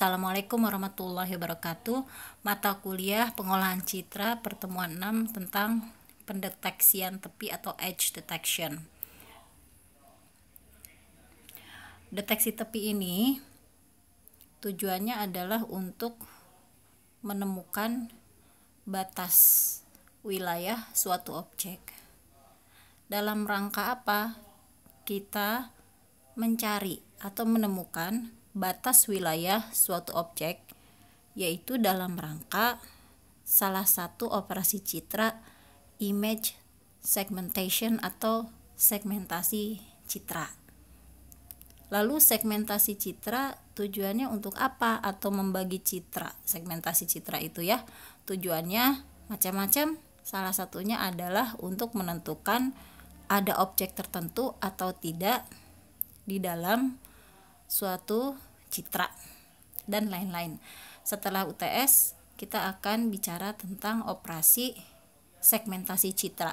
Assalamualaikum warahmatullahi wabarakatuh. Mata kuliah pengolahan citra pertemuan 6 tentang pendeteksian tepi atau edge detection. Deteksi tepi ini tujuannya adalah untuk menemukan batas wilayah suatu objek. Dalam rangka apa? Kita mencari atau menemukan batas wilayah suatu objek, yaitu dalam rangka salah satu operasi citra image segmentation atau segmentasi citra. Lalu segmentasi citra tujuannya untuk apa? Atau membagi citra. Segmentasi citra itu ya, tujuannya macam-macam. Salah satunya adalah untuk menentukan ada objek tertentu atau tidak di dalam suatu citra dan lain-lain. Setelah UTS kita akan bicara tentang operasi segmentasi citra.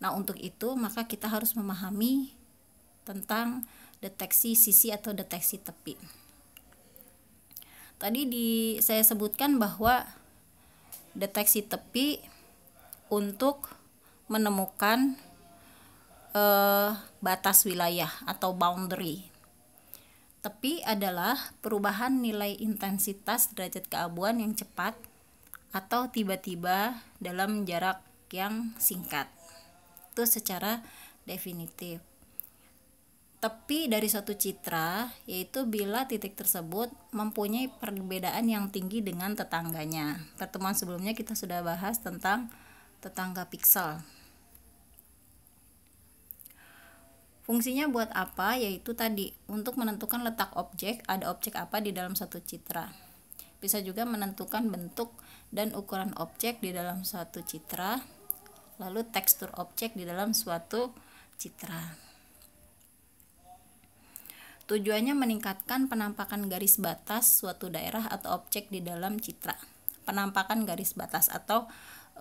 Nah, untuk itu maka kita harus memahami tentang deteksi sisi atau deteksi tepi. Tadi saya sebutkan bahwa deteksi tepi untuk menemukan batas wilayah atau boundary. Tepi adalah perubahan nilai intensitas derajat keabuan yang cepat atau tiba-tiba dalam jarak yang singkat. Itu secara definitif. Tepi dari suatu citra yaitu bila titik tersebut mempunyai perbedaan yang tinggi dengan tetangganya. Pertemuan sebelumnya kita sudah bahas tentang tetangga piksel. Fungsinya buat apa? Yaitu tadi untuk menentukan letak objek, ada objek apa di dalam satu citra. Bisa juga menentukan bentuk dan ukuran objek di dalam suatu citra, lalu tekstur objek di dalam suatu citra. Tujuannya meningkatkan penampakan garis batas suatu daerah atau objek di dalam citra. Penampakan garis batas atau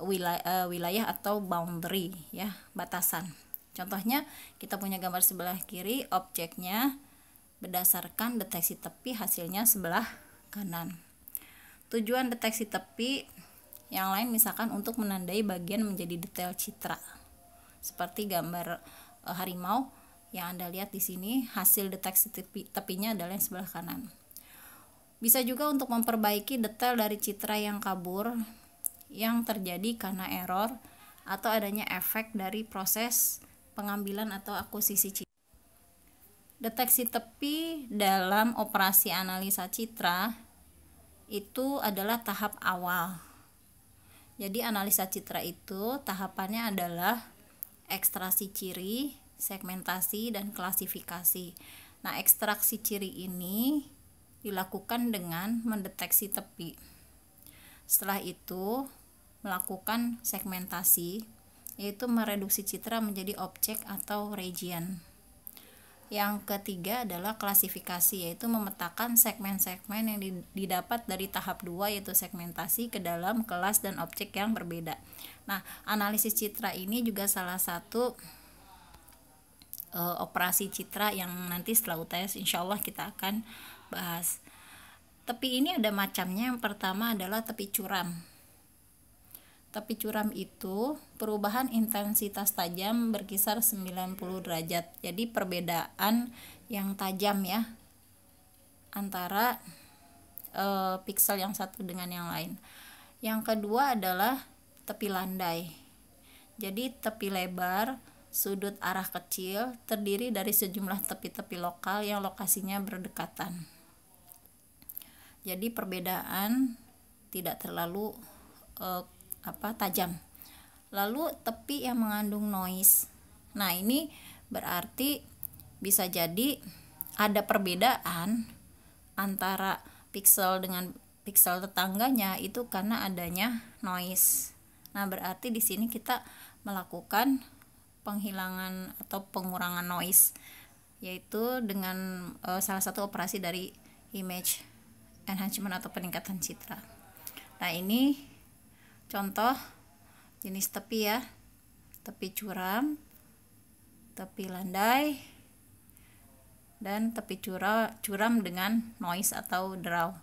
wilayah atau boundary ya, batasan. Contohnya kita punya gambar sebelah kiri, objeknya berdasarkan deteksi tepi hasilnya sebelah kanan. Tujuan deteksi tepi yang lain misalkan untuk menandai bagian menjadi detail citra. Seperti gambar harimau yang Anda lihat di sini, hasil deteksi tepinya adalah yang sebelah kanan. Bisa juga untuk memperbaiki detail dari citra yang kabur yang terjadi karena error atau adanya efek dari proses pengambilan atau akuisisi citra. Deteksi tepi dalam operasi analisa citra itu adalah tahap awal. Jadi analisa citra itu tahapannya adalah ekstraksi ciri, segmentasi, dan klasifikasi. Nah, ekstraksi ciri ini dilakukan dengan mendeteksi tepi. Setelah itu melakukan segmentasi, yaitu mereduksi citra menjadi objek atau region. Yang ketiga adalah klasifikasi, yaitu memetakan segmen-segmen yang didapat dari tahap 2 yaitu segmentasi ke dalam kelas dan objek yang berbeda. Nah, analisis citra ini juga salah satu operasi citra yang nanti setelah UTS insya Allah kita akan bahas. Tepi ini ada macamnya. Yang pertama adalah tepi curam. Tepi curam itu perubahan intensitas tajam berkisar 90 derajat. Jadi perbedaan yang tajam ya antara piksel yang satu dengan yang lain. Yang kedua adalah tepi landai. Jadi tepi lebar, sudut arah kecil, terdiri dari sejumlah tepi-tepi lokal yang lokasinya berdekatan. Jadi perbedaan tidak terlalu tajam. Lalu tepi yang mengandung noise. Nah, ini berarti bisa jadi ada perbedaan antara piksel dengan piksel tetangganya itu karena adanya noise. Nah, berarti di sini kita melakukan penghilangan atau pengurangan noise, yaitu dengan salah satu operasi dari image enhancement atau peningkatan citra. Nah, ini contoh jenis tepi ya, tepi curam, tepi landai, dan tepi curam dengan noise atau draw.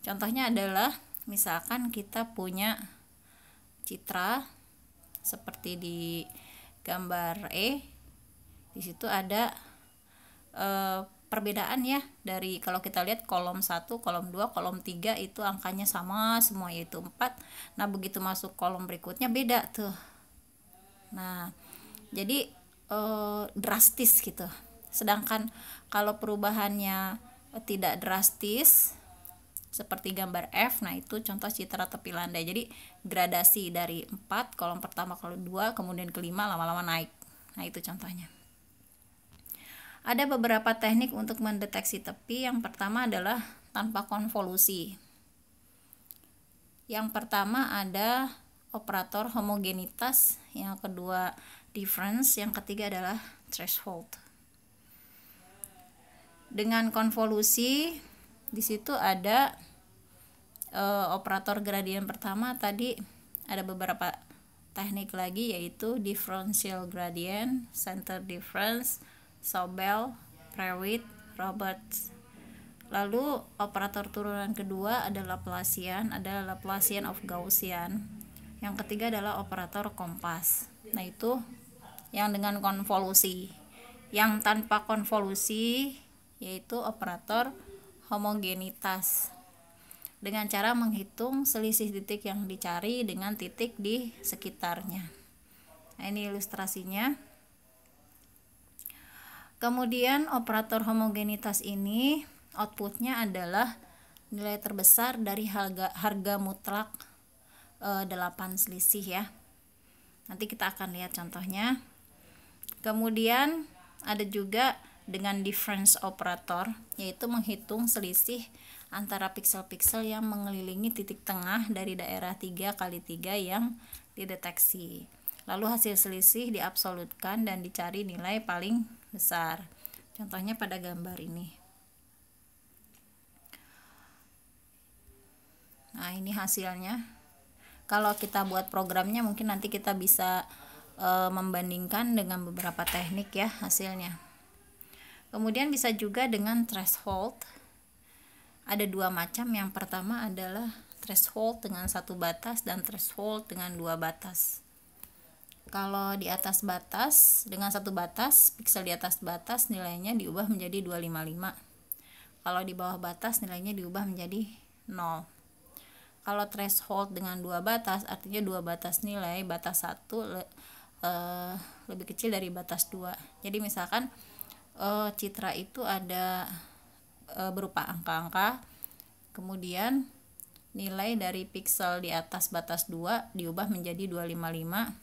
Contohnya adalah misalkan kita punya citra seperti di gambar E. Di situ ada perbedaan ya, dari kalau kita lihat kolom 1, kolom 2, kolom 3 itu angkanya sama semua, yaitu 4. Nah, begitu masuk kolom berikutnya beda tuh. Nah, jadi drastis gitu. Sedangkan kalau perubahannya tidak drastis seperti gambar F, nah itu contoh citra tepi landai. Jadi gradasi dari 4, kolom pertama, kolom 2, kemudian kelima lama-lama naik. Nah, itu contohnya. Ada beberapa teknik untuk mendeteksi tepi. Yang pertama adalah tanpa konvolusi. Yang pertama ada operator homogenitas, yang kedua difference, yang ketiga adalah threshold. Dengan konvolusi di situ ada operator gradien pertama, tadi ada beberapa teknik lagi, yaitu differential gradient, center difference, Sobel, Prewitt, Roberts. Lalu operator turunan kedua adalah Laplacian, adalah Laplacian of Gaussian. Yang ketiga adalah operator kompas. Nah, itu yang dengan konvolusi. Yang tanpa konvolusi yaitu operator homogenitas, dengan cara menghitung selisih titik yang dicari dengan titik di sekitarnya. Nah, ini ilustrasinya. Kemudian operator homogenitas ini outputnya adalah nilai terbesar dari harga mutlak 8 selisih ya. Nanti kita akan lihat contohnya. Kemudian ada juga dengan difference operator, yaitu menghitung selisih antara piksel-piksel yang mengelilingi titik tengah dari daerah 3x3 yang dideteksi. Lalu hasil selisih diabsolutkan dan dicari nilai paling besar. Contohnya pada gambar ini. Nah, ini hasilnya. Kalau kita buat programnya mungkin nanti kita bisa membandingkan dengan beberapa teknik ya hasilnya. Kemudian bisa juga dengan threshold. Ada dua macam. Yang pertama adalah threshold dengan 1 batas dan threshold dengan 2 batas. Kalau di atas batas dengan 1 batas, piksel di atas batas nilainya diubah menjadi 255. Kalau di bawah batas nilainya diubah menjadi 0. Kalau threshold dengan 2 batas, artinya 2 batas nilai, batas 1 lebih kecil dari batas 2. Jadi misalkan citra itu ada berupa angka-angka, kemudian nilai dari piksel di atas batas 2 diubah menjadi 255,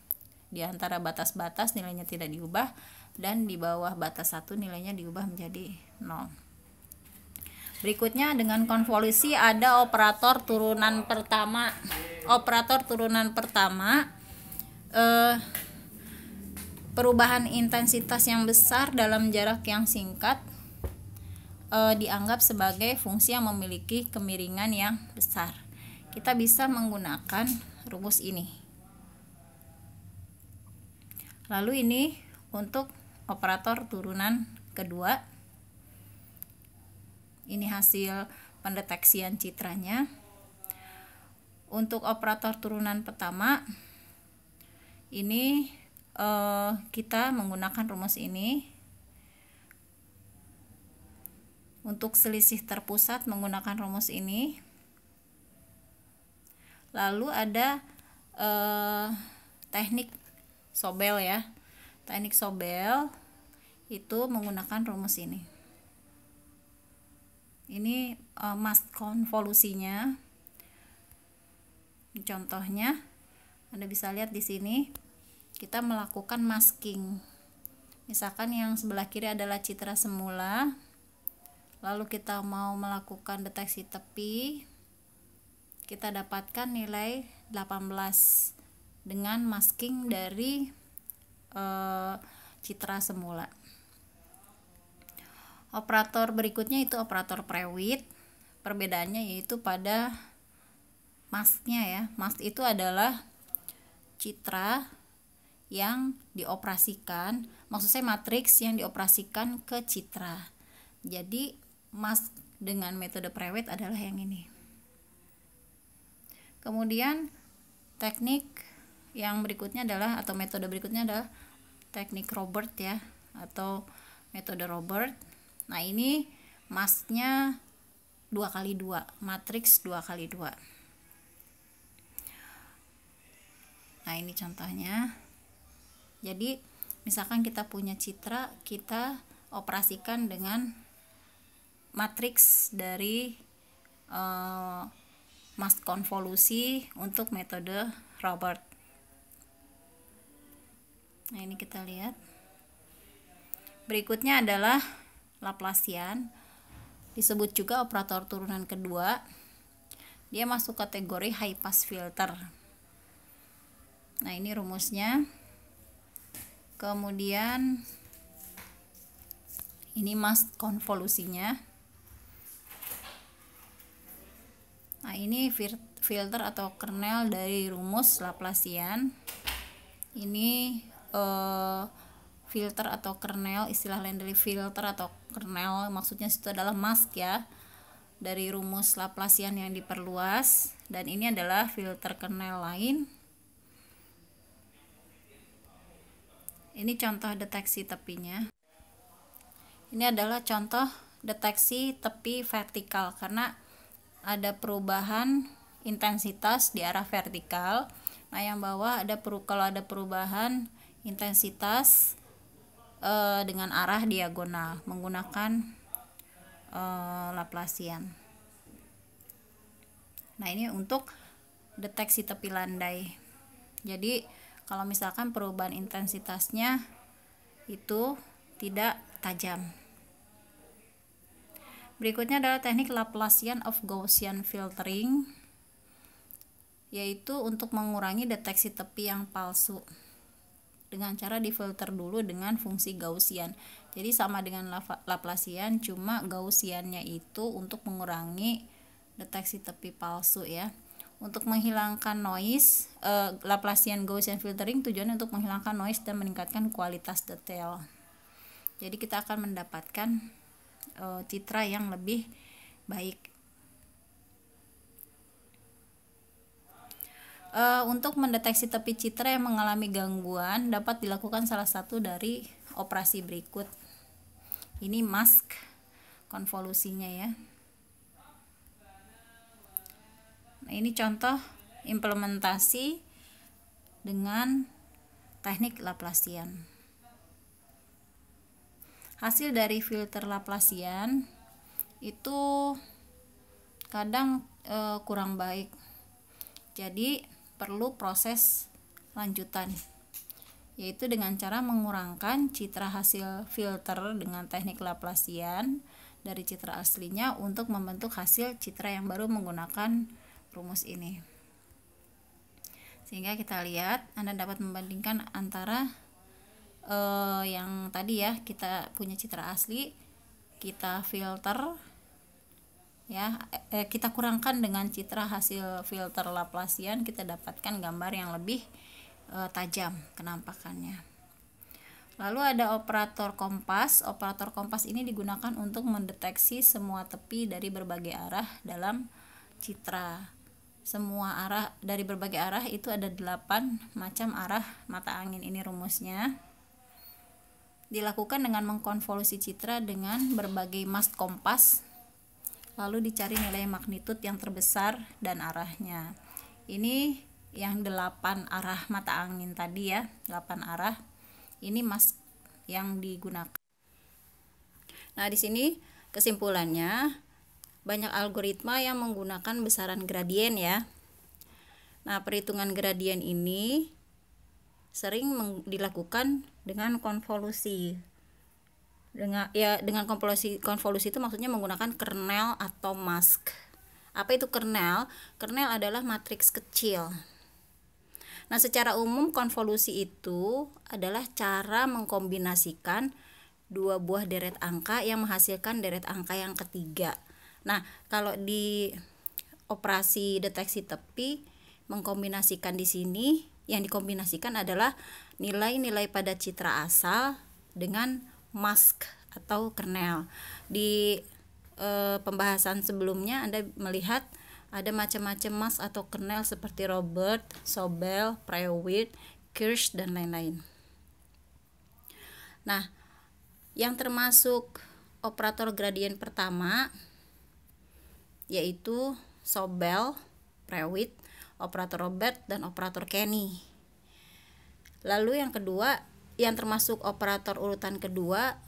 di antara batas-batas nilainya tidak diubah, dan di bawah batas 1 nilainya diubah menjadi 0. Berikutnya dengan konvolusi ada operator turunan pertama. Operator turunan pertama perubahan intensitas yang besar dalam jarak yang singkat dianggap sebagai fungsi yang memiliki kemiringan yang besar. Kita bisa menggunakan rumus ini. Lalu ini untuk operator turunan kedua. Ini hasil pendeteksian citranya. Untuk operator turunan pertama ini kita menggunakan rumus ini. Untuk selisih terpusat menggunakan rumus ini. Lalu ada teknik Sobel ya. Teknik Sobel itu menggunakan rumus ini. Ini mask konvolusinya. Contohnya Anda bisa lihat di sini. Kita melakukan masking. Misalkan yang sebelah kiri adalah citra semula, lalu kita mau melakukan deteksi tepi, kita dapatkan nilai 18 dengan masking dari citra semula. Operator berikutnya itu operator Prewitt. Perbedaannya yaitu pada masknya ya. Mask itu adalah citra yang dioperasikan, maksud saya matriks yang dioperasikan ke citra. Jadi mask dengan metode Prewitt adalah yang ini. Kemudian teknik yang berikutnya adalah, atau metode berikutnya adalah teknik Robert ya, atau metode Robert. Nah, ini masknya 2x2, matriks 2x2. Nah, ini contohnya. Jadi misalkan kita punya citra, kita operasikan dengan matriks dari mask konvolusi untuk metode Robert. Nah, ini kita lihat. Berikutnya adalah Laplacian, disebut juga operator turunan kedua. Dia masuk kategori high pass filter. Nah, ini rumusnya. Kemudian ini mask konvolusinya. Nah, ini filter atau kernel dari rumus Laplacian. Ini filter atau kernel, istilah lain dari filter atau kernel, maksudnya itu adalah mask ya, dari rumus Laplacian yang diperluas. Dan ini adalah filter kernel lain. Ini contoh deteksi tepinya. Ini adalah contoh deteksi tepi vertikal, karena ada perubahan intensitas di arah vertikal. Nah, yang bawah kalau ada perubahan intensitas dengan arah diagonal menggunakan Laplacian. Nah, ini untuk deteksi tepi landai. Jadi kalau misalkan perubahan intensitasnya itu tidak tajam. Berikutnya adalah teknik Laplacian of Gaussian filtering, yaitu untuk mengurangi deteksi tepi yang palsu dengan cara difilter dulu dengan fungsi Gaussian. Jadi sama dengan Laplacian, cuma Gaussiannya itu untuk mengurangi deteksi tepi palsu ya. Untuk menghilangkan noise, Laplacian Gaussian filtering tujuannya untuk menghilangkan noise dan meningkatkan kualitas detail. Jadi kita akan mendapatkan citra yang lebih baik. Untuk mendeteksi tepi citra yang mengalami gangguan dapat dilakukan salah satu dari operasi berikut. Ini mask konvolusinya ya. Nah, ini contoh implementasi dengan teknik Laplacian. Hasil dari filter Laplacian itu kadang kurang baik. Jadi perlu proses lanjutan, yaitu dengan cara mengurangkan citra hasil filter dengan teknik Laplacian dari citra aslinya untuk membentuk hasil citra yang baru menggunakan rumus ini. Sehingga kita lihat, Anda dapat membandingkan antara yang tadi ya, kita punya citra asli, kita filter ya, kita kurangkan dengan citra hasil filter Laplacian, kita dapatkan gambar yang lebih tajam kenampakannya. Lalu ada operator kompas. Operator kompas ini digunakan untuk mendeteksi semua tepi dari berbagai arah dalam citra. Semua arah dari berbagai arah itu ada 8 macam arah mata angin. Ini rumusnya. Dilakukan dengan mengkonvolusi citra dengan berbagai mask kompas, lalu dicari nilai magnitud yang terbesar dan arahnya. Ini yang 8 arah mata angin tadi ya, 8 arah. Ini mask yang digunakan. Nah, di sini kesimpulannya banyak algoritma yang menggunakan besaran gradien ya. Nah, perhitungan gradien ini sering dilakukan dengan konvolusi. Dengan konvolusi itu maksudnya menggunakan kernel atau mask. Apa itu kernel? Kernel adalah matriks kecil. Nah, secara umum konvolusi itu adalah cara mengkombinasikan dua buah deret angka yang menghasilkan deret angka yang ketiga. Nah, kalau di operasi deteksi tepi mengkombinasikan di sini, yang dikombinasikan adalah nilai-nilai pada citra asal dengan mask atau kernel. Di pembahasan sebelumnya Anda melihat Ada macam-macam mask atau kernel seperti Robert, Sobel, Prewitt, Kirsch, dan lain-lain. Nah, yang termasuk operator gradien pertama yaitu Sobel, Prewitt, operator Robert, dan operator Kenny. Lalu yang kedua, yang termasuk operator urutan kedua,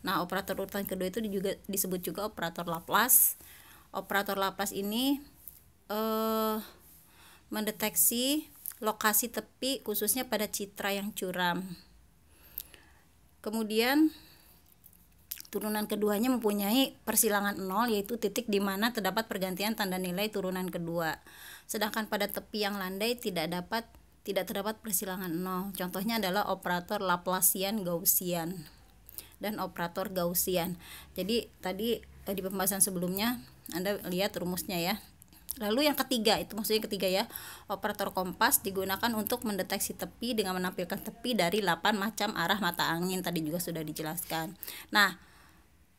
nah operator urutan kedua itu juga disebut juga operator Laplace. Operator Laplace ini mendeteksi lokasi tepi khususnya pada citra yang curam. Kemudian turunan keduanya mempunyai persilangan 0, yaitu titik di mana terdapat pergantian tanda nilai turunan kedua. Sedangkan pada tepi yang landai tidak terdapat persilangan 0. Contohnya adalah operator Laplacian Gaussian dan operator Gaussian. Jadi tadi di pembahasan sebelumnya Anda lihat rumusnya ya. Lalu yang ketiga, itu maksudnya ketiga ya, operator kompas digunakan untuk mendeteksi tepi dengan menampilkan tepi dari 8 macam arah mata angin, tadi juga sudah dijelaskan. Nah,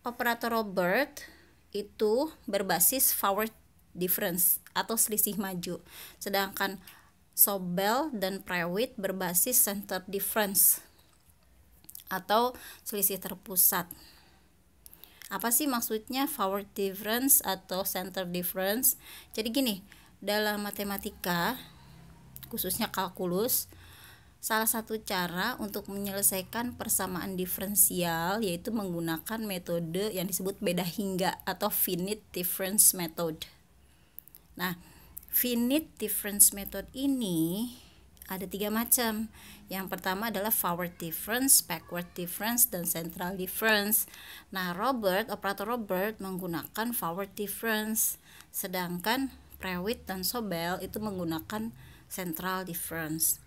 operator Robert itu berbasis forward difference atau selisih maju, sedangkan Sobel dan Prewitt berbasis center difference atau selisih terpusat. Apa sih maksudnya forward difference atau center difference? Jadi gini, dalam matematika khususnya kalkulus, salah satu cara untuk menyelesaikan persamaan diferensial yaitu menggunakan metode yang disebut beda hingga atau finite difference method. Nah, finite difference method ini ada 3 macam. Yang pertama adalah forward difference, backward difference, dan central difference. Nah, operator Robert menggunakan forward difference, sedangkan Prewitt dan Sobel itu menggunakan central difference.